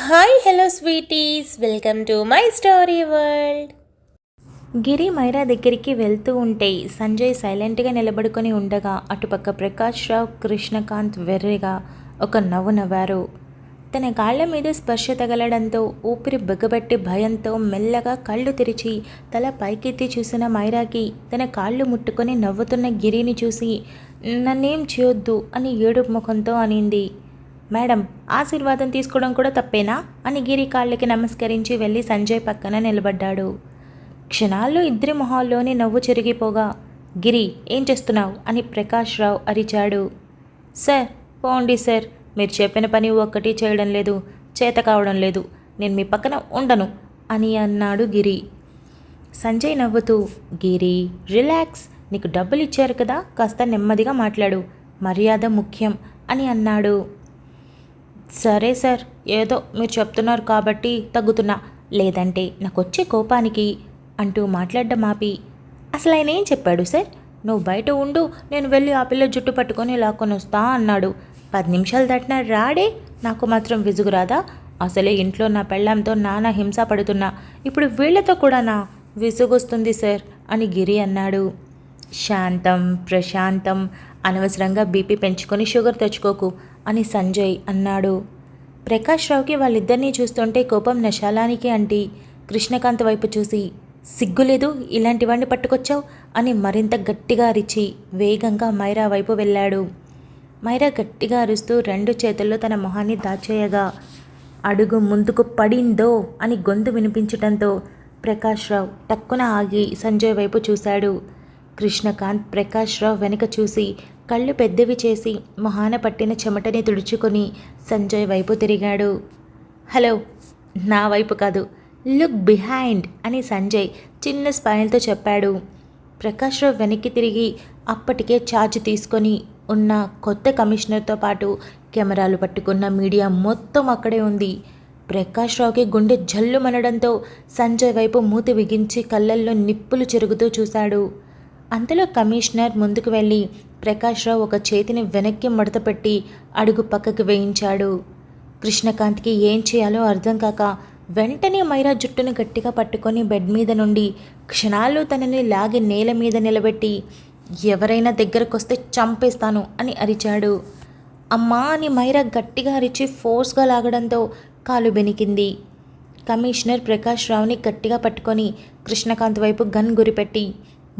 Hi hello sweeties, welcome to my story world. Giri Myra దగ్గరికి వెళ్తూ ఉంటే సంజయ్ సైలెంట్గా నిలబడుకొని ఉండగా అటుపక్క ప్రకాష్ రావు, కృష్ణకాంత్ వెర్రిగా ఒక నవ్వు నవ్వారు. తన కాళ్ల మీద స్పర్శ తగలడంతో ఊపిరి బిగబెట్టి భయంతో మెల్లగా కళ్ళు తెరిచి తల పైకెత్తి చూసిన మైరాకి తన కాళ్ళు ముట్టుకొని నవ్వుతున్న గిరిని చూసి నన్నేం చేయొద్దు అని ఏడుపు ముఖంతో అనింది. మేడం, ఆశీర్వాదం తీసుకోవడం కూడా తప్పేనా అని గిరి కాళ్ళకి నమస్కరించి వెళ్ళి సంజయ్ పక్కన నిలబడ్డాడు. క్షణాల్లో ఇద్దరి మొహాల్లోని నవ్వు చెరిగిపోగా గిరి, ఏం చేస్తున్నావు అని ప్రకాష్ రావు అరిచాడు. సార్ పోండి సార్, మీరు చెప్పిన పని ఒక్కటి చేయడం లేదు, చేత కావడం లేదు, నేను మీ పక్కన ఉండను అని అన్నాడు గిరి. సంజయ్ నవ్వుతూ, గిరి రిలాక్స్, నీకు డబ్బులు ఇచ్చారు కదా, కాస్త నెమ్మదిగా మాట్లాడు, మర్యాద ముఖ్యం అని అన్నాడు. సరే సార్, ఏదో మీరు చెప్తున్నారు కాబట్టి తగ్గుతున్నా, లేదంటే నాకు వచ్చే కోపానికి అంటూ మాట్లాడడం ఆపి, అసలు ఆయన ఏం చెప్పాడు సార్? నువ్వు బయట ఉండు, నేను వెళ్ళి ఆ పిల్ల జుట్టు పట్టుకొని లాక్కొని వస్తా అన్నాడు. 10 నిమిషాలు దాటినా రాడే, నాకు మాత్రం విసుగురాదా? అసలే ఇంట్లో నా పెళ్ళాంతో నానా హింస పడుతున్నా, ఇప్పుడు వీళ్లతో కూడా నా విసుగొస్తుంది సార్ అని గిరి అన్నాడు. శాంతం ప్రశాంతం, అనవసరంగా బీపీ పెంచుకొని షుగర్ తెచ్చుకోకు అని సంజయ్ అన్నాడు. ప్రకాష్ రావుకి వాళ్ళిద్దరినీ చూస్తుంటే కోపం నశాలానికి అంటి కృష్ణకాంత్ వైపు చూసి, సిగ్గులేదు ఇలాంటి వాడిని పట్టుకొచ్చావు అని మరింత గట్టిగా అరిచి వేగంగా మైరా వైపు వెళ్ళాడు. మైరా గట్టిగా అరుస్తూ 2 చేతుల్లో తన మొహాన్ని దాచేయగా అడుగు ముందుకు పడిందో అని గొంతు వినిపించటంతో ప్రకాష్ రావు టక్కున ఆగి సంజయ్ వైపు చూశాడు. కృష్ణకాంత్ ప్రకాష్ రావు వెనుక చూసి కళ్ళు పెద్దవి చేసి మొహాన పట్టిన చెమటని తుడుచుకొని సంజయ్ వైపు తిరిగాడు. హలో, నా వైపు కాదు, లుక్ బిహైండ్ అని సంజయ్ చిన్న స్మైల్తో చెప్పాడు. ప్రకాష్ రావు వెనక్కి తిరిగి అప్పటికే ఛార్జ్ తీసుకొని ఉన్న కొత్త కమిషనర్తో పాటు కెమెరాలు పట్టుకున్న మీడియా మొత్తం అక్కడే ఉంది. ప్రకాష్ రావుకి గుండె జల్లుమనడంతో సంజయ్ వైపు మూతి బిగించి కళ్ళల్లో నిప్పులు చెరుగుతూ చూశాడు. అంతలో కమిషనర్ ముందుకు వెళ్ళి ప్రకాష్ రావు ఒక చేతిని వెనక్కి మడతపెట్టి అడుగు పక్కకు వేయించాడు. కృష్ణకాంత్కి ఏం చేయాలో అర్థం కాక వెంటనే మైరా జుట్టును గట్టిగా పట్టుకొని బెడ్ మీద నుండి క్షణాల్లో తనని లాగి నేల మీద నిలబెట్టి, ఎవరైనా దగ్గరకొస్తే చంపేస్తాను అని అరిచాడు. అమ్మా అని మైరా గట్టిగా అరిచి ఫోర్స్గా లాగడంతో కాలు బెనికింది. కమిషనర్ ప్రకాష్ రావుని గట్టిగా పట్టుకొని కృష్ణకాంత్ వైపు గన్ గురిపెట్టి,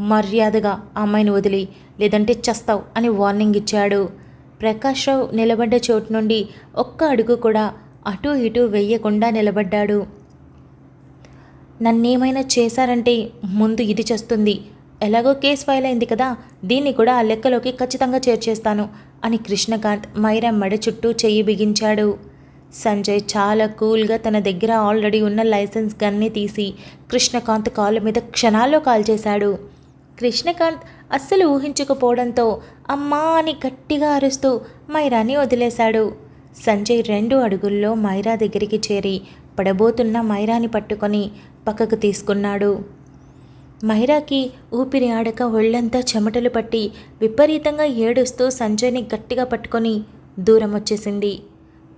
మర్యాదగా అమ్మాయిని వదిలి, లేదంటే చస్తావు అని వార్నింగ్ ఇచ్చాడు. ప్రకాష్ రావు నిలబడ్డ చోటు నుండి ఒక్క అడుగు కూడా అటూ ఇటూ వెయ్యకుండా నిలబడ్డాడు. నన్నేమైనా చేశారంటే ముందు ఇది చేస్తుంది, ఎలాగో కేసు ఫైల్ అయింది కదా, దీన్ని కూడా ఆ లెక్కలోకి ఖచ్చితంగా చేర్చేస్తాను అని కృష్ణకాంత్ మైరా మెడ చుట్టూ చెయ్యి బిగించాడు. సంజయ్ చాలా కూల్గా తన దగ్గర ఆల్రెడీ ఉన్న లైసెన్స్ గన్ని తీసి కృష్ణకాంత్ కాళ్ళ మీద క్షణాల్లో కాల్చేశాడు. కృష్ణకాంత్ అస్సలు ఊహించకపోవడంతో అమ్మా అని గట్టిగా అరుస్తూ మైరాని వదిలేశాడు. సంజయ్ 2 అడుగుల్లో మైరా దగ్గరికి చేరి పడబోతున్న మైరాని పట్టుకొని పక్కకు తీసుకున్నాడు. మైరాకి ఊపిరి ఆడక ఒళ్ళంతా చెమటలు పట్టి విపరీతంగా ఏడుస్తూ సంజయ్ని గట్టిగా పట్టుకొని దూరం వచ్చేసింది.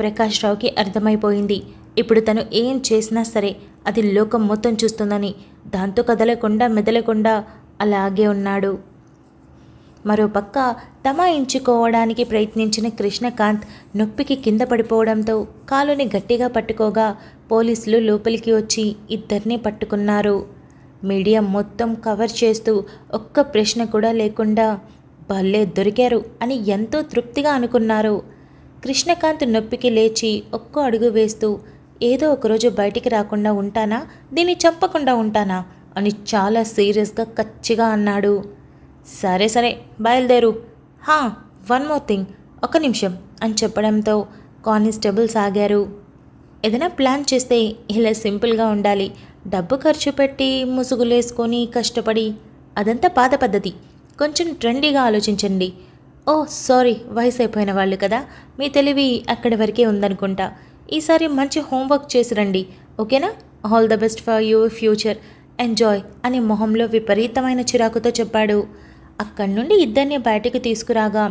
ప్రకాష్ రావుకి అర్థమైపోయింది, ఇప్పుడు తను ఏం చేసినా సరే అది లోకం మొత్తం చూస్తుందని. దాంతో కదలకుండా మెదలకుండా అలాగే ఉన్నాడు. మరోపక్క తమాయించుకోవడానికి ప్రయత్నించిన కృష్ణకాంత్ నొప్పికి కింద పడిపోవడంతో కాలుని గట్టిగా పట్టుకోగా పోలీసులు లోపలికి వచ్చి ఇద్దరిని పట్టుకున్నారు. మీడియా మొత్తం కవర్ చేస్తూ ఒక్క ప్రశ్న కూడా లేకుండా భలే దొరికారు అని ఎంతో తృప్తిగా అనుకున్నారు. కృష్ణకాంత్ నొప్పికి లేచి ఒక్క అడుగు వేస్తూ, ఏదో ఒకరోజు బయటికి రాకుండా ఉంటానా, దీన్ని చంపకుండా ఉంటానా అని చాలా సీరియస్గా కచ్చిగా అన్నాడు. సరే సరే బయలుదేరు, వన్ మోర్ థింగ్, 1 నిమిషం అని చెప్పడంతో కానిస్టేబుల్స్ ఆగారు. ఏదైనా ప్లాన్ చేస్తే ఇలా సింపుల్గా ఉండాలి, డబ్బు ఖర్చు పెట్టి ముసుగులేసుకొని కష్టపడి అదంతా పాత పద్ధతి, కొంచెం ట్రెండీగా ఆలోచించండి. ఓ సారీ, వయసు అయిపోయిన వాళ్ళు కదా, మీ తెలివి అక్కడి వరకే ఉందనుకుంటా. ఈసారి మంచి హోంవర్క్ చేసి రండి, ఓకేనా? All the best for your future, enjoy అని మొహంలో విపరీతమైన చిరాకుతో చెప్పాడు. అక్కడి నుండి ఇద్దరిని బయటకు తీసుకురాగా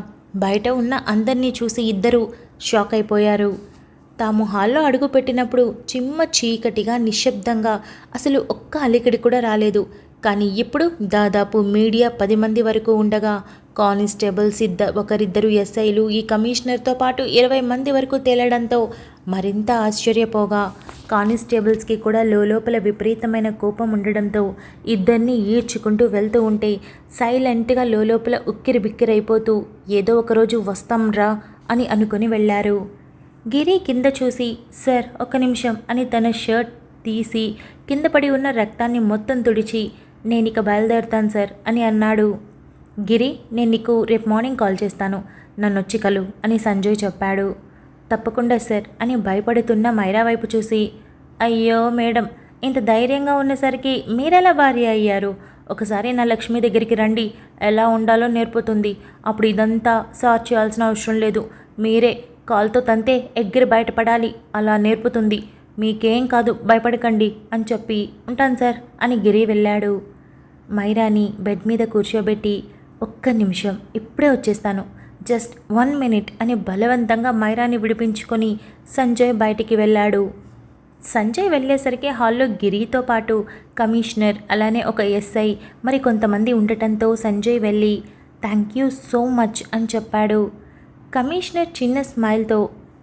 బయట ఉన్న అందరినీ చూసి ఇద్దరూ షాక్ అయిపోయారు. తాము హాల్లో అడుగుపెట్టినప్పుడు చిమ్మ చీకటిగా నిశ్శబ్దంగా అసలు ఒక్క అలికిడి కూడా రాలేదు. కానీ ఇప్పుడు దాదాపు మీడియా 10 మంది వరకు ఉండగా కానిస్టేబుల్స్ ఒకరిద్దరు ఎస్ఐలు ఈ కమిషనర్తో పాటు 20 మంది వరకు తేలడంతో మరింత ఆశ్చర్యపోగా కానిస్టేబుల్స్కి కూడా లోపల విపరీతమైన కోపం ఉండడంతో ఇద్దరిని ఈడ్చుకుంటూ వెళ్తూ ఉంటే సైలెంట్గా లోపల ఉక్కిరి బిక్కిరైపోతూ ఏదో ఒకరోజు వస్తాం రా అని అనుకుని వెళ్ళారు. గిరి కింద చూసి సార్ ఒక్క నిమిషం అని తన షర్ట్ తీసి కింద పడి ఉన్న రక్తాన్ని మొత్తం తుడిచి నేనిక బయలుదేరుతాను సార్ అని అన్నాడు. గిరి నేను నీకు రేపు మార్నింగ్ కాల్ చేస్తాను, నన్నొచ్చి కలు అని సంజయ్ చెప్పాడు. తప్పకుండా సార్ అని భయపడుతున్న మైరా వైపు చూసి అయ్యో మేడం ఇంత ధైర్యంగా ఉన్నసరికి మీరెలా భార్య అయ్యారు? ఒకసారి నా లక్ష్మి దగ్గరికి రండి, ఎలా ఉండాలో నేర్పుతుంది. అప్పుడు ఇదంతా సార్ చేయాల్సిన అవసరం లేదు, మీరే కాల్తో తంతే ఎగ్గిరి బయటపడాలి, అలా నేర్పుతుంది. మీకేం కాదు, భయపడకండి అని చెప్పి ఉంటాను సార్ అని గిరి వెళ్ళాడు. మైరాని బెడ్ మీద కూర్చోబెట్టి ఒక్క నిమిషం ఇప్పుడే వచ్చేస్తాను, జస్ట్ 1 మినిట్ అని బలవంతంగా మైరాని విడిపించుకొని సంజయ్ బయటికి వెళ్ళాడు. సంజయ్ వెళ్ళేసరికి హాల్లో గిరితో పాటు కమిషనర్ అలానే ఒక ఎస్ఐ మరి కొంతమంది ఉండటంతో సంజయ్ వెళ్ళి థ్యాంక్ యూ సో మచ్ అని చెప్పాడు. కమిషనర్ చిన్న స్మైల్తో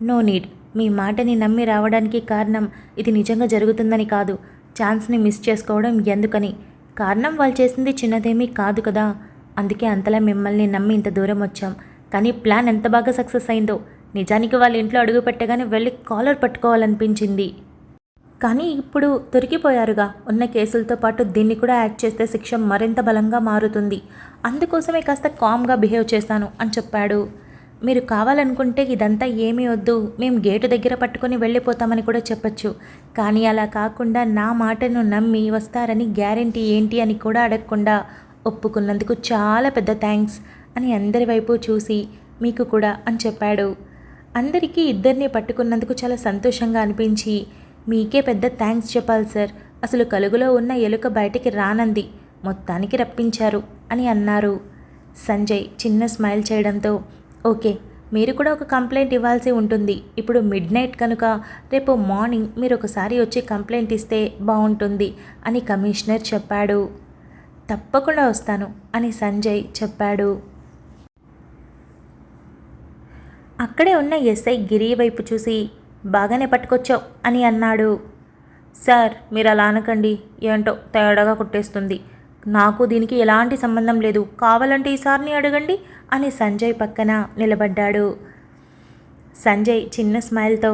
నో నీడ్, మీ మాటని నమ్మి రావడానికి కారణం ఇది నిజంగా జరుగుతుందని కాదు, ఛాన్స్ని మిస్ చేసుకోవడం ఎందుకని. కారణం వాళ్ళు చేసింది చిన్నదేమీ కాదు కదా, అందుకే అంతలా మిమ్మల్ని నమ్మి ఇంత దూరం వచ్చాం. కానీ ప్లాన్ ఎంత బాగా సక్సెస్ అయిందో. నిజానికి వాళ్ళ ఇంట్లో అడుగు పెట్టగానే వెళ్ళి కాలర్ పట్టుకోవాలనిపించింది. కానీ ఇప్పుడు దొరికిపోయారుగా, ఉన్న కేసులతో పాటు దీన్ని కూడా యాడ్ చేస్తే శిక్ష మరింత బలంగా మారుతుంది. అందుకోసమే కాస్త కామ్గా బిహేవ్ చేశాను అని చెప్పాడు. మీరు కావాలనుకుంటే ఇదంతా ఏమీ వద్దు, మేము గేటు దగ్గర పట్టుకొని వెళ్ళిపోతామని కూడా చెప్పచ్చు. కానీ అలా కాకుండా నా మాటను నమ్మి వస్తారని గ్యారెంటీ ఏంటి అని కూడా అడగకుండా ఒప్పుకున్నందుకు చాలా పెద్ద థ్యాంక్స్ అని అందరి వైపు చూసి మీకు కూడా అని చెప్పాడు. అందరికీ ఇద్దరిని పట్టుకున్నందుకు చాలా సంతోషంగా అనిపించి మీకే పెద్ద థ్యాంక్స్ చెప్పాలి సార్, అసలు కలుగులో ఉన్న ఎలుక బయటికి రానంది, మొత్తానికి రప్పించారు అని అన్నారు. సంజయ్ చిన్న స్మైల్ చేయడంతో ఓకే, మీరు కూడా ఒక కంప్లైంట్ ఇవ్వాల్సి ఉంటుంది. ఇప్పుడు మిడ్నైట్ కనుక రేపు మార్నింగ్ మీరు ఒకసారి వచ్చి కంప్లైంట్ ఇస్తే బాగుంటుంది అని కమిషనర్ చెప్పాడు. తప్పకుండా వస్తాను అని సంజయ్ చెప్పాడు. అక్కడే ఉన్న ఎస్ఐ గిరి వైపు చూసి బాగానే పట్టుకొచ్చావు అని అన్నాడు. సార్ మీరు అలా అనకండి, ఏంటో తేడాగా కొట్టేస్తుంది, నాకు దీనికి ఎలాంటి సంబంధం లేదు, కావాలంటే ఈసారిని అడగండి అని సంజయ్ పక్కన నిలబడ్డాడు. సంజయ్ చిన్న స్మైల్తో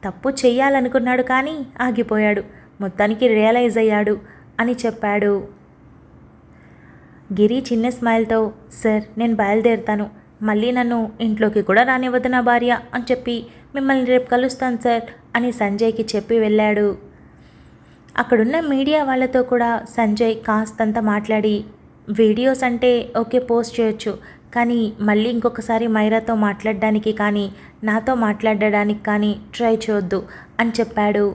తప్పు చెయ్యాలనుకున్నాడు కానీ ఆగిపోయాడు, మొత్తానికి రియలైజ్ అయ్యాడు అని చెప్పాడు. గిరి చిన్న స్మైల్తో సార్ నేను బయలుదేరుతాను, మళ్ళీ నన్ను ఇంట్లోకి కూడా రానివ్వదు నా భార్య అని చెప్పి మిమ్మల్ని రేపు కలుస్తాను సార్ అని సంజయ్కి చెప్పి వెళ్ళాడు. అక్కడున్న మీడియా వాళ్ళతో కూడా సంజయ్ కాస్తంత మాట్లాడి వీడియోస్ అంటే ఓకే పోస్ట్ చేయొచ్చు, కానీ మళ్ళీ ఇంకొకసారి మైరాతో మాట్లాడడానికి కానీ నాతో మాట్లాడడానికి కానీ ట్రై చేయొద్దు అని చెప్పాడు.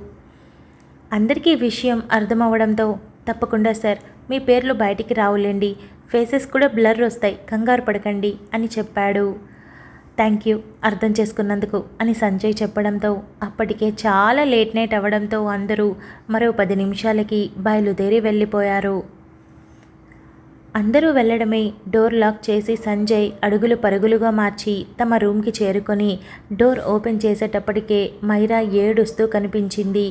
అందరికీ విషయం అర్థమవడంతో తప్పకుండా సార్ మీ పేర్లు బయటికి రావులేండి, ఫేసెస్ కూడా బ్లర్ వస్తాయి, కంగారు పడకండి అని చెప్పాడు. థ్యాంక్ యూ అర్థం చేసుకున్నందుకు అని సంజయ్ చెప్పడంతో అప్పటికే చాలా లేట్ నైట్ అవ్వడంతో అందరూ మరో 10 నిమిషాలకి బయలుదేరి వెళ్ళిపోయారు. అందరూ వెళ్ళడమే డోర్ లాక్ చేసి సంజయ్ అడుగులు పరుగులుగా మార్చి తమ రూమ్కి చేరుకొని డోర్ ఓపెన్ చేసేటప్పటికే మైరా ఏడుస్తూ కనిపించింది.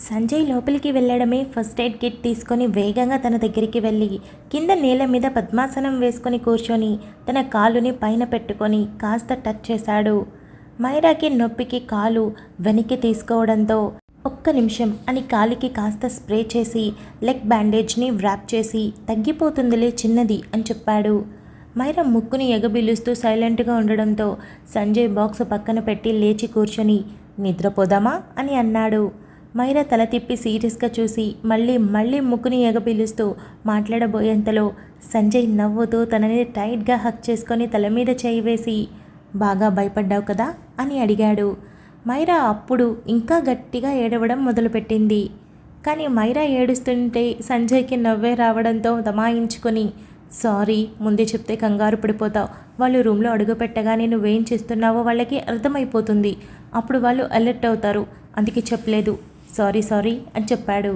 సంజయ్ లోపలికి వెళ్ళడమే ఫస్ట్ ఎయిడ్ కిట్ తీసుకొని వేగంగా తన దగ్గరికి వెళ్ళి కింద నేల మీద పద్మాసనం వేసుకొని కూర్చొని తన కాలుని పైన పెట్టుకొని కాస్త టచ్ చేశాడు. మైరాకి నొప్పికి కాలు వెనక్కి తీసుకోవడంతో ఒక్క నిమిషం అని కాలికి కాస్త స్ప్రే చేసి లెగ్ బ్యాండేజ్ని వ్రాప్ చేసి తగ్గిపోతుందిలే చిన్నది అని చెప్పాడు. మైరా ముక్కుని ఎగబిలుస్తూ సైలెంట్గా ఉండడంతో సంజయ్ బాక్స్ పక్కన పెట్టి లేచి కూర్చొని నిద్రపోదామా అని అన్నాడు. మైరా తల తిప్పి సీరియస్గా చూసి మళ్ళీ ముక్కుని ఎగబిలుస్తూ మాట్లాడబోయేంతలో సంజయ్ నవ్వుతూ తనని టైట్గా హక్ చేసుకొని తల మీద చేయి వేసి బాగా భయపడ్డావు కదా అని అడిగాడు. మైరా అప్పుడు ఇంకా గట్టిగా ఏడవడం మొదలుపెట్టింది. కానీ మైరా ఏడుస్తుంటే సంజయ్కి నవ్వే రావడంతో దమాయించుకొని సారీ, ముందే చెప్తే కంగారు పడిపోతావు, వాళ్ళు రూమ్లో అడుగు పెట్టగానే నువ్వేం చేస్తున్నావో వాళ్ళకి అర్థమైపోతుంది, అప్పుడు వాళ్ళు అలర్ట్ అవుతారు, అందుకే చెప్పలేదు. సారీ అని చెప్పాడు.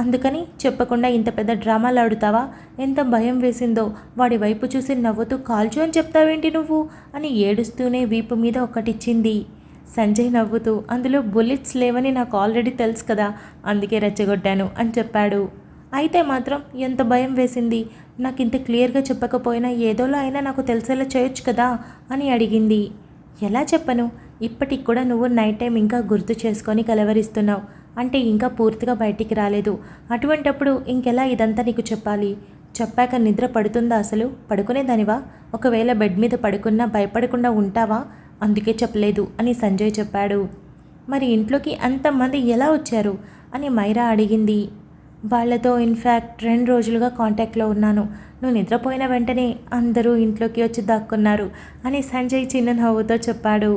అందుకని చెప్పకుండా ఇంత పెద్ద డ్రామాలు ఆడుతావా? ఎంత భయం వేసిందో. వాడి వైపు చూసి నవ్వుతూ కాల్చు అని చెప్తావేంటి నువ్వు అని ఏడుస్తూనే వీపు మీద ఒకటిచ్చింది. సంజయ్ నవ్వుతూ అందులో బుల్లెట్స్ లేవని నాకు ఆల్రెడీ తెలుసు కదా, అందుకే రెచ్చగొట్టాను అని చెప్పాడు. అయితే మాత్రం ఎంత భయం వేసింది. నాకు ఇంత క్లియర్గా చెప్పకపోయినా ఏదోలా అయినా నాకు తెలిసేలా చేయొచ్చు కదా అని అడిగింది. ఎలా చెప్పను? ఇప్పటికి కూడా నువ్వు నైట్ టైం ఇంకా గుర్తు చేసుకొని కలవరిస్తున్నావు అంటే ఇంకా పూర్తిగా బయటికి రాలేదు. అటువంటప్పుడు ఇంకెలా ఇదంతా నీకు చెప్పాలి? చెప్పాక నిద్ర పడుతుందా? అసలు పడుకునేదానివా? ఒకవేళ బెడ్ మీద పడుకున్నా భయపడకుండా ఉంటావా? అందుకే చెప్పలేదు అని సంజయ్ చెప్పాడు. మరి ఇంట్లోకి అంతమంది ఎలా వచ్చారు అని మైరా అడిగింది. వాళ్ళతో ఇన్ఫ్యాక్ట్ 2 రోజులుగా కాంటాక్ట్లో ఉన్నాను. నువ్వు నిద్రపోయిన వెంటనే అందరూ ఇంట్లోకి వచ్చి దాక్కున్నారు అని సంజయ్ చిన్న నవ్వుతో చెప్పాడు.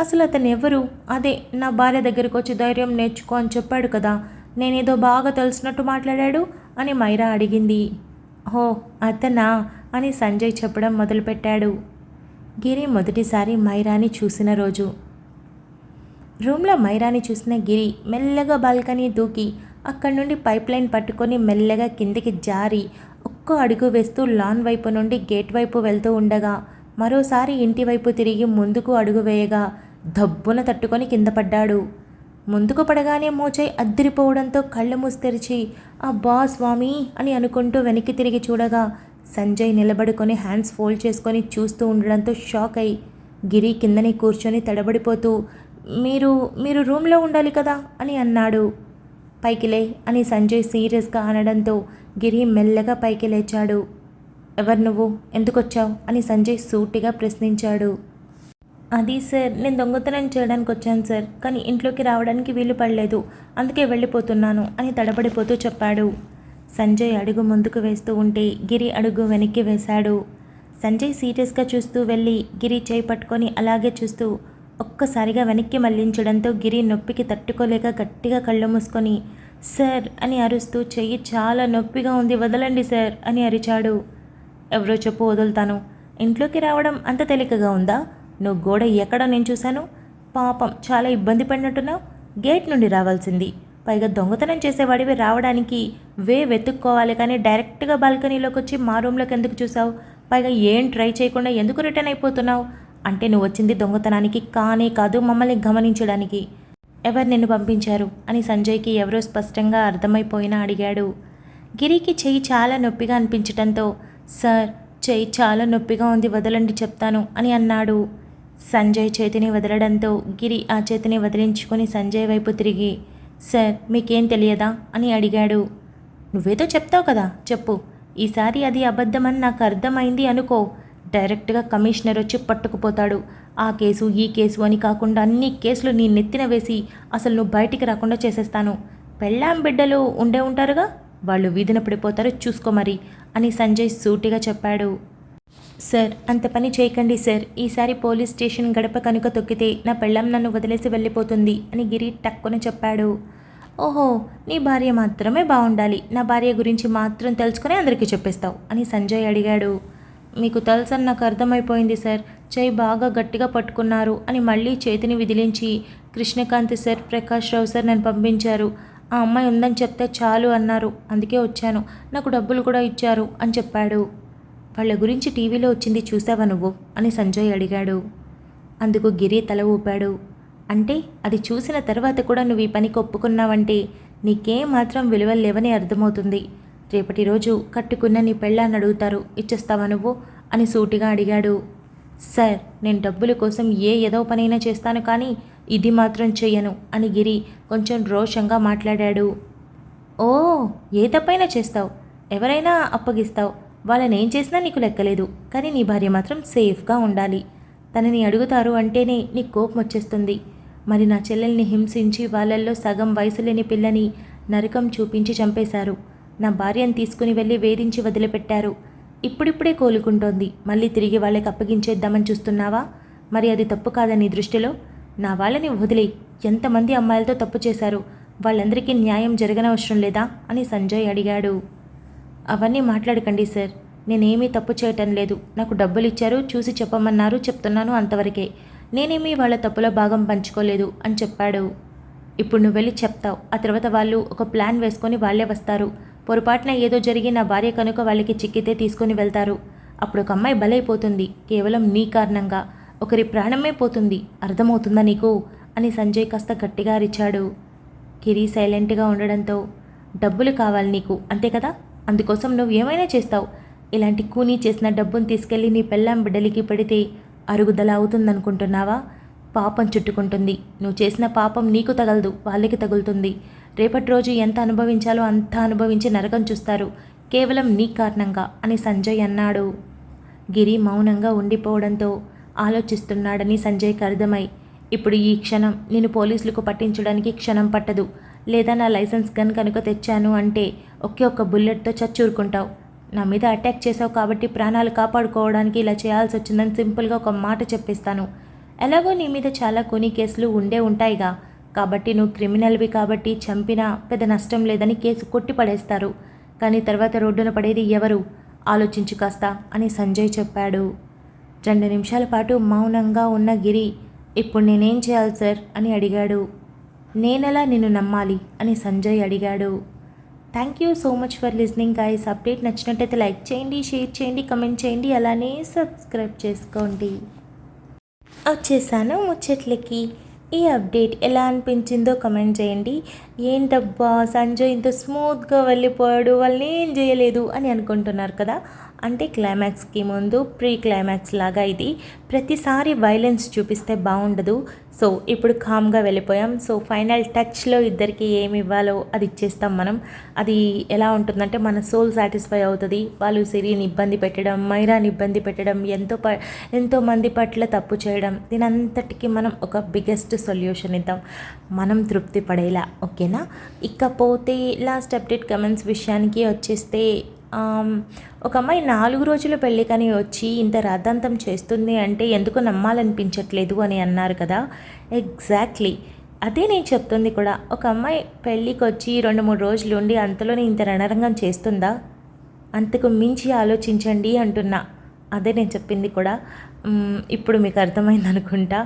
అసలు అతను ఎవరు? అదే నా భార్య దగ్గరకు వచ్చి ధైర్యం నేర్చుకో అని చెప్పాడు కదా, నేనేదో బాగా తెలిసినట్టు మాట్లాడాడు అని మైరా అడిగింది. ఓ అతనా అని సంజయ్ చెప్పడం మొదలుపెట్టాడు. గిరి మొదటిసారి మైరాని చూసిన రోజు. రూమ్లో మైరాని చూసిన గిరి మెల్లగా బాల్కనీ దూకి అక్కడి నుండి పైప్ లైన్ పట్టుకొని మెల్లగా కిందికి జారి ఒక్క అడుగు వేస్తూ లాన్ వైపు నుండి గేట్ వైపు వెళ్తూ ఉండగా మరోసారి ఇంటి వైపు తిరిగి ముందుకు అడుగు వేయగా దబ్బున తట్టుకొని కింద పడ్డాడు. ముందుకు పడగానే మోచేయి అద్దిరిపోవడంతో కళ్ళు మూసి అబ్బా స్వామి అని అనుకుంటూ వెనక్కి తిరిగి చూడగా సంజయ్ నిలబడుకొని హ్యాండ్స్ ఫోల్డ్ చేసుకొని చూస్తూ ఉండడంతో షాక్ అయి గిరి కిందనే కూర్చొని తడబడిపోతూ మీరు రూమ్లో ఉండాలి కదా అని అన్నాడు. పైకిలే అని సంజయ్ సీరియస్గా అనడంతో గిరి మెల్లగా పైకి లేచాడు. ఎవరు నువ్వు? ఎందుకొచ్చావు అని సంజయ్ సూటిగా ప్రశ్నించాడు. అది సార్, నేను దొంగతనం చేయడానికి వచ్చాను సార్, కానీ ఇంట్లోకి రావడానికి వీలు పడలేదు, అందుకే వెళ్ళిపోతున్నాను అని తడబడిపోతూ చెప్పాడు. సంజయ్ అడుగు ముందుకు వేస్తూ ఉంటే గిరి అడుగు వెనక్కి వేశాడు. సంజయ్ సీరియస్గా చూస్తూ వెళ్ళి గిరి చేయి పట్టుకొని అలాగే చూస్తూ ఒక్కసారిగా వెనక్కి మళ్లించడంతో గిరి నొప్పికి తట్టుకోలేక గట్టిగా కళ్ళు మూసుకొని సార్ అని అరుస్తూ చెయ్యి చాలా నొప్పిగా ఉంది, వదలండి సార్ అని అరిచాడు. ఎవరో చెప్పు, వదులుతాను. ఇంట్లోకి రావడం అంత తేలికగా ఉందా? నువ్వు గోడ ఎక్కడ నేను చూశాను. పాపం చాలా ఇబ్బంది పడినట్టున్నావు. గేట్ నుండి రావాల్సింది. పైగా దొంగతనం చేసేవాడివి రావడానికి వెతుక్కోవాలి, కానీ డైరెక్ట్గా బాల్కనీలోకి వచ్చి మా రూమ్లోకి ఎందుకు చూసావు? పైగా ఏం ట్రై చేయకుండా ఎందుకు రిటర్న్ అయిపోతున్నావు? అంటే నువ్వు వచ్చింది దొంగతనానికి కానే కాదు, మమ్మల్ని గమనించడానికి. ఎవరు నిన్ను పంపించారు అని సంజయ్కి ఎవరో స్పష్టంగా అర్థమైపోయినా అడిగాడు. గిరికి చెయ్యి చాలా నొప్పిగా అనిపించడంతో సార్ చెయ్యి చాలా నొప్పిగా ఉంది, వదలండి చెప్తాను అని అన్నాడు. సంజయ్ చేతిని వదలడంతో గిరి ఆ చేతిని వదిలించుకొని సంజయ్ వైపు తిరిగి సార్ మీకేం తెలియదా అని అడిగాడు. నువ్వేదో చెప్తావు కదా, చెప్పు. ఈసారి అది అబద్ధమని నాకు అర్థమైంది అనుకో, డైరెక్ట్గా కమిషనర్ వచ్చి పట్టుకుపోతాడు. ఆ కేసు ఈ కేసు అని కాకుండా అన్ని కేసులు నీ నెత్తిన వేసి అసలు నువ్వు బయటికి రాకుండా చేసేస్తాను. పెళ్ళాం బిడ్డలు ఉండే ఉంటారుగా, వాళ్ళు వీధిన పడిపోతారు, చూసుకో మరి అని సంజయ్ సూటిగా చెప్పాడు. సార్ అంత పని చేయకండి సార్, ఈసారి పోలీస్ స్టేషన్ గడప కనుక తొక్కితే నా పెళ్ళాం నన్ను వదిలేసి వెళ్ళిపోతుంది అని గిరి టక్కున చెప్పాడు. ఓహో, నీ భార్య మాత్రమే బాగుండాలి, నా భార్య గురించి మాత్రం తెలుసుకుని అందరికీ చెప్పేస్తావు అని సంజయ్ అడిగాడు. మీకు తెలుసని నాకు అర్థమైపోయింది సార్, చేయి బాగా గట్టిగా పట్టుకున్నారు అని మళ్ళీ చేతిని విదిలించి కృష్ణకాంత్ సార్, ప్రకాష్ రావు సార్ నన్ను పంపించారు. ఆ అమ్మాయి ఉందని చెప్తే చాలు అన్నారు, అందుకే వచ్చాను, నాకు డబ్బులు కూడా ఇచ్చారు అని చెప్పాడు. వాళ్ళ గురించి టీవీలో వచ్చింది చూసావా నువ్వు అని సంజయ్ అడిగాడు. అందుకు గిరి తల ఊపాడు. అంటే అది చూసిన తర్వాత కూడా నువ్వు ఈ పనికి ఒప్పుకున్నావంటే నీకేం మాత్రం విలువలు లేవని అర్థమవుతుంది. రేపటి రోజు కట్టుకున్న నీ పెళ్ళాన్ని అడుగుతారు, ఇచ్చేస్తావా నువ్వు అని సూటిగా అడిగాడు. సార్ నేను డబ్బుల కోసం ఏ ఏదో పనైనా చేస్తాను, కానీ ఇది మాత్రం చెయ్యను అని గిరి కొంచెం రోషంగా మాట్లాడాడు. ఓ, ఏ తప్పైనా చేస్తావు, ఎవరైనా అప్పగిస్తావు, వాళ్ళని ఏం చేసినా నీకు లెక్కలేదు, కానీ నీ భార్య మాత్రం సేఫ్గా ఉండాలి. తనని అడుగుతారు అంటేనే నీ కోపం వచ్చేస్తుంది. మరి నా చెల్లెల్ని హింసించి వాళ్ళల్లో సగం వయసు లేని పిల్లని నరకం చూపించి చంపేశారు. నా భార్యను తీసుకుని వెళ్ళి వేధించి వదిలిపెట్టారు. ఇప్పుడిప్పుడే కోలుకుంటోంది, మళ్ళీ తిరిగి వాళ్ళకి అప్పగించేద్దామని చూస్తున్నావా? మరి అది తప్పు కాదా నీ దృష్టిలో? నా వాళ్ళని వదిలే, ఎంతమంది అమ్మాయిలతో తప్పు చేశారు, వాళ్ళందరికీ న్యాయం జరగనవసరం లేదా అని సంజయ్ అడిగాడు. అవన్నీ మాట్లాడకండి సార్, నేనేమీ తప్పు చేయటం లేదు. నాకు డబ్బులు ఇచ్చారు, చూసి చెప్పమన్నారు, చెప్తున్నాను అంతవరకే. నేనేమీ వాళ్ళ తప్పులో భాగం పంచుకోలేదు అని చెప్పాడు. ఇప్పుడు నువ్వు వెళ్ళి చెప్తావు, ఆ తర్వాత వాళ్ళు ఒక ప్లాన్ వేసుకొని వాళ్ళే వస్తారు. పొరపాటున ఏదో జరిగి నా భార్య కనుక వాళ్ళకి చిక్కితే తీసుకొని వెళ్తారు. అప్పుడు ఒక అమ్మాయి బలైపోతుంది, కేవలం నీ కారణంగా. ఒకరి ప్రాణమే పోతుంది, అర్థమవుతుందా నీకు అని సంజయ్ కాస్త గట్టిగా అరిచాడు. గిరి సైలెంట్గా ఉండడంతో, డబ్బులు కావాలి నీకు అంతే కదా, అందుకోసం నువ్వు ఏమైనా చేస్తావు. ఇలాంటి కూనీ చేసిన డబ్బును తీసుకెళ్ళి నీ పెళ్ళాం బిడ్డలికి పెడితే అరుగుదల అవుతుందనుకుంటున్నావా? పాపం చుట్టుకుంటుంది. నువ్వు చేసిన పాపం నీకు తగలదు, వాళ్ళకి తగులుతుంది. రేపటి రోజు ఎంత అనుభవించాలో అంత అనుభవించి నరకం చూస్తారు, కేవలం నీ కారణంగా అని సంజయ్ అన్నాడు. గిరి మౌనంగా ఉండిపోవడంతో ఆలోచిస్తున్నాడని సంజయ్కి అర్థమై, ఇప్పుడు ఈ క్షణం నేను పోలీసులకు పట్టించడానికి క్షణం పట్టదు. లేదా నా లైసెన్స్ గన్ కనుక తెచ్చాను అంటే ఒకే ఒక్క బుల్లెట్తో చచ్చూరుకుంటావు. నా మీద అటాక్ చేసావు కాబట్టి ప్రాణాలు కాపాడుకోవడానికి ఇలా చేయాల్సి వచ్చిందని సింపుల్గా ఒక మాట చెప్పేస్తాను. ఎలాగో నీ మీద చాలా కొన్ని కేసులు ఉంటాయిగా, కాబట్టి నువ్వు క్రిమినల్వి కాబట్టి చంపినా పెద్ద నష్టం లేదని కేసు కొట్టిపడేస్తారు. కానీ తర్వాత రోడ్డున పడేది ఎవరు? ఆలోచించు కాస్త అని సంజయ్ చెప్పాడు. 2 నిమిషాల పాటు మౌనంగా ఉన్న గిరి, ఇప్పుడు నేనేం చేయాలి సార్ అని అడిగాడు. నేనెలా నిన్ను నమ్మాలి అని సంజయ్ అడిగాడు. Thank you so much for listening guys. Update నచ్చినట్టయితే లైక్ చేయండి, షేర్ చేయండి, కమెంట్ చేయండి, అలానే సబ్స్క్రైబ్ చేసుకోండి. వచ్చేసాను ముచ్చట్లకి. ఈ అప్డేట్ ఎలా అనిపించిందో కమెంట్ చేయండి. ఏంటబ్బా సంజయ్ ఇంత స్మూత్గా వెళ్ళిపోయాడు, వాళ్ళని ఏం చేయలేదు అని అనుకుంటున్నారు కదా. అంటే క్లైమాక్స్కి ముందు ప్రీ క్లైమాక్స్ లాగా ఇది. ప్రతిసారి వైలెన్స్ చూపిస్తే బాగుండదు. సో ఇప్పుడు కామ్గా వెళ్ళిపోయాం. సో ఫైనల్ టచ్లో ఇద్దరికి ఏమి ఇవ్వాలో అది ఇచ్చేస్తాం మనం. అది ఎలా ఉంటుందంటే మన సోల్ సాటిస్ఫై అవుతుంది. వాళ్ళు సిరిని ఇబ్బంది పెట్టడం, మైరాని ఇబ్బంది పెట్టడం, ఎంతో మంది పట్ల తప్పు చేయడం, దీనంతటికీ మనం ఒక బిగ్గెస్ట్ సొల్యూషన్ ఇద్దాం, మనం తృప్తి పడేలా. ఓకేనా? ఇకపోతే లాస్ట్ అప్డేట్ కమెంట్స్ విషయానికి వచ్చేస్తే, ఒక అమ్మాయి 4 రోజుల పెళ్ళి కానీ వచ్చి ఇంత రాద్ధాంతం చేస్తుంది అంటే ఎందుకు నమ్మాలనిపించట్లేదు అని అన్నారు కదా. ఎగ్జాక్ట్లీ అదే నేను చెప్తుంది కూడా. ఒక అమ్మాయి పెళ్ళికి వచ్చి 2-3 రోజులు ఉండి అంతలోనే ఇంత రణరంగం చేస్తుందా? అంతకు మించి ఆలోచించండి అంటున్నా. అదే నేను చెప్పింది కూడా. ఇప్పుడు మీకు అర్థమైంది అనుకుంటా.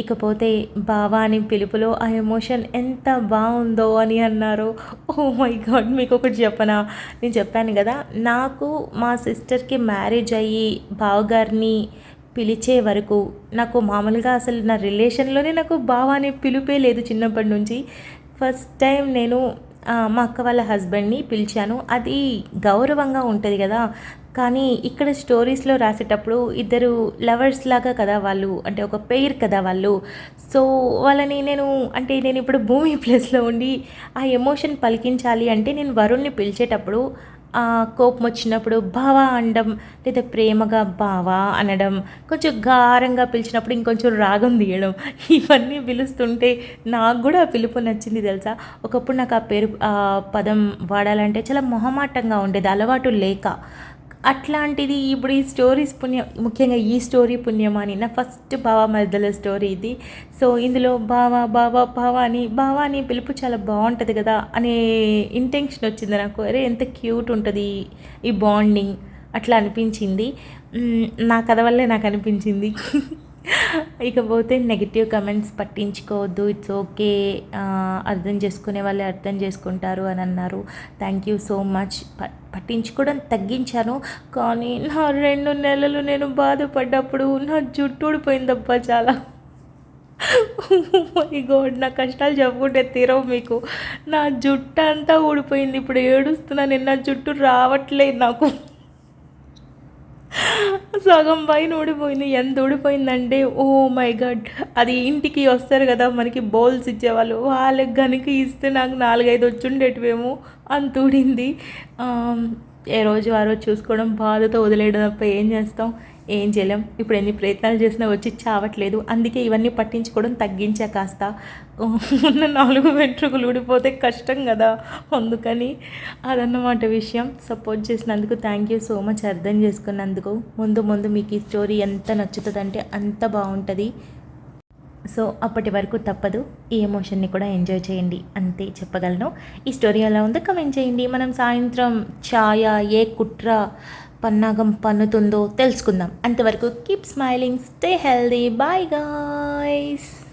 ఇకపోతే బావా అని పిలుపులో ఆ ఎమోషన్ ఎంత బాగుందో అని అన్నారు. ఓ మై గాడ్, మీకు ఒకటి చెప్పనా? నేను చెప్పాను కదా, నాకు మా సిస్టర్కి మ్యారేజ్ అయ్యి బావగారిని పిలిచే వరకు నాకు మామూలుగా అసలు నా రిలేషన్లోనే నాకు బావా అనే పిలుపే లేదు చిన్నప్పటి నుంచి. ఫస్ట్ టైం నేను మా అక్క వాళ్ళ హస్బెండ్ని పిలిచాను. అది గౌరవంగా ఉంటుంది కదా. కానీ ఇక్కడ స్టోరీస్లో రాసేటప్పుడు ఇద్దరు లవర్స్ లాగా కదా వాళ్ళు, అంటే ఒక పెయిర్ కదా వాళ్ళు. సో వాళ్ళని నేను ఇప్పుడు భూమి ప్లేస్లో ఉండి ఆ ఎమోషన్ పలికించాలి అంటే నేను వరుణ్ని పిలిచేటప్పుడు కోపం వచ్చినప్పుడు బావా అనడం, లేదా ప్రేమగా బావా అనడం, కొంచెం గారంగా పిలిచినప్పుడు ఇంకొంచెం రాగం తీయడం, ఇవన్నీ పిలుస్తుంటే నాకు కూడా ఆ పిలుపు నచ్చింది తెలుసా. ఒకప్పుడు నాకు ఆ పేరు పదం వాడాలంటే చాలా మొహమాటంగా ఉండేది, అలవాటు లేక. అట్లాంటిది ఇప్పుడు ఈ స్టోరీస్ పుణ్యం, ముఖ్యంగా ఈ స్టోరీ పుణ్యమా అని నా ఫస్ట్ బావా మధ్యలో స్టోరీ ఇది. సో ఇందులో బావా బావా బావా అని పిలుపు చాలా బాగుంటుంది కదా అనే ఇంటెన్షన్ వచ్చింది నాకు. అరే ఎంత క్యూట్ ఉంటుంది ఈ బాండింగ్, అట్లా అనిపించింది. నా కథ వల్లే నాకు అనిపించింది. ఇకపోతే నెగిటివ్ కమెంట్స్ పట్టించుకోవద్దు, ఇట్స్ ఓకే, అర్థం చేసుకునే వాళ్ళే అర్థం చేసుకుంటారు అని అన్నారు. Thank you so much. పట్టించుకోవడం తగ్గించాను, కానీ నా 2 నెలలు నేను బాధపడ్డప్పుడు నా జుట్టు ఊడిపోయిందబ్బా చాలా. మై గాడ్, నా కష్టాలు చెప్పుకుంటే తీరవు మీకు. నా జుట్టు అంతా ఊడిపోయింది, ఇప్పుడు ఏడుస్తున్నాను, నా జుట్టు రావట్లేదు నాకు. సగం పైన ఊడిపోయింది. ఎంత ఊడిపోయిందంటే ఓ మై గాడ్, అది ఇంటికి వస్తారు కదా మనకి బౌల్స్ ఇచ్చేవాళ్ళు, వాళ్ళకి కనుక ఇస్తే నాకు 4-5 వచ్చుండేటివేమో, అంత ఊడింది. ఏ రోజు ఆ రోజు చూసుకోవడం, బాధతో వదిలేయడం తప్ప ఏం చేస్తాం, ఏం చేయలేం. ఇప్పుడు ఎన్ని ప్రయత్నాలు చేసినా వచ్చి చావట్లేదు. అందుకే ఇవన్నీ పట్టించుకోవడం తగ్గించా కాస్త. ఉన్న 4 వెంట్రుకలు ఊడిపోతే కష్టం కదా, అందుకని అదన్నమాట విషయం. సపోర్ట్ చేసినందుకు థ్యాంక్ యూ సో మచ్, అర్థం చేసుకున్నందుకు. ముందు మీకు ఈ స్టోరీ ఎంత నచ్చుతుందంటే అంత బాగుంటుంది. సో అప్పటి వరకు తప్పదు, ఈ ఎమోషన్ని కూడా ఎంజాయ్ చేయండి, అంతే చెప్పగలను. ఈ స్టోరీ ఎలా ఉందో కమెంట్ చేయండి. మనం సాయంత్రం ఛాయ, ఏ కుట్ర, పన్నాగం పన్నుతుందో తెలుసుకుందాం. అంతవరకు keep smiling, stay healthy, bye guys.